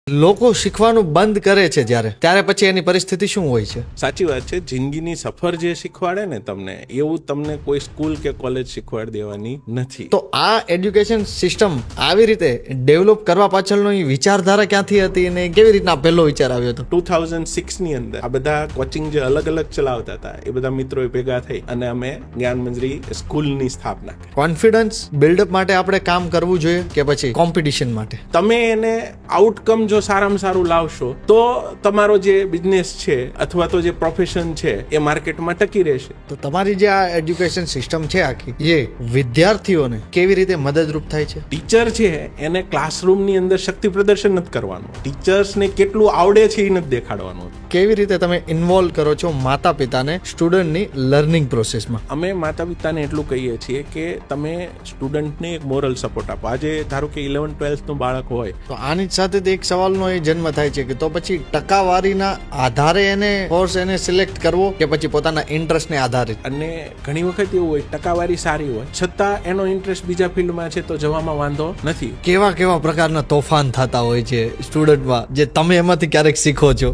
લોકો શીખવાનું બંધ કરે છે ત્યારે પછી એની પરિસ્થિતિ શું હોય છે? સાચી વાત છે. જિંદગીની સફર જે શીખવાડે ને તમને, એવું તમને કોઈ સ્કૂલ કે કોલેજ શીખવાડી દેવાની નથી. તો આ એડ્યુકેશન સિસ્ટમ આવી રીતે ડેવલપ કરવા પાછળનો એ વિચારધારા ક્યાંથી હતી અને કેવી રીતના પહેલો વિચાર આવ્યો હતો? 2006 ની અંદર આ બધા કોચિંગ જે અલગ અલગ ચલાવતા હતા એ બધા મિત્રોએ ભેગા થઈ અને અમે જ્ઞાનમંજરી સ્કૂલની સ્થાપના કરી. કોન્ફિડન્સ બિલ્ડઅપ માટે આપણે કામ કરવું જોઈએ કે પછી કોમ્પિટિશન માટે? તમે એને આઉટકમ જો સારામાં સારું લાવશો તો તમારો જે બિઝનેસ છે અથવા તો જે પ્રોફેશન છે એ માર્કેટમાં ટકી રહેશે. તો તમારી જે આ એડ્યુકેશન સિસ્ટમ છે આખી, એ વિદ્યાર્થીઓને કેવી રીતે મદદરૂપ થાય છે? ટીચર છે એને ક્લાસરૂમની અંદર શક્તિ પ્રદર્શન નથી કરવાનું, ટીચર્સને કેટલું આવડે છે એ નથી દેખાડવાનું. કેવી રીતે તમે ઇન્વોલ્વ કરો છો માતા પિતાને સ્ટુડન્ટની લર્નિંગ પ્રોસેસમાં? અમે માતા પિતાને એટલું કહીએ છીએ કે તમે સ્ટુડન્ટને એક મોરલ સપોર્ટ આપો. આજે ધારો કે 11-12 નું બાળક હોય તો આની સાથે એક સવાલનો એ જન્મ થાય છે કે તો પછી ટકાવારીના આધારે એને કોર્સ એને સિલેક્ટ કરવો કે પછી પોતાના ઇન્ટરેસ્ટને આધારે? અને ઘણી વખત એવું હોય ટકાવારી સારી હોય છતાં એનો ઇન્ટરેસ્ટ બીજા ફિલ્ડમાં છે તો જવામાં વાંધો નથી. કેવા કેવા પ્રકારના તોફાન થતા હોય છે સ્ટુડન્ટમાં જે તમે એમાંથી ક્યારેક શીખો છો?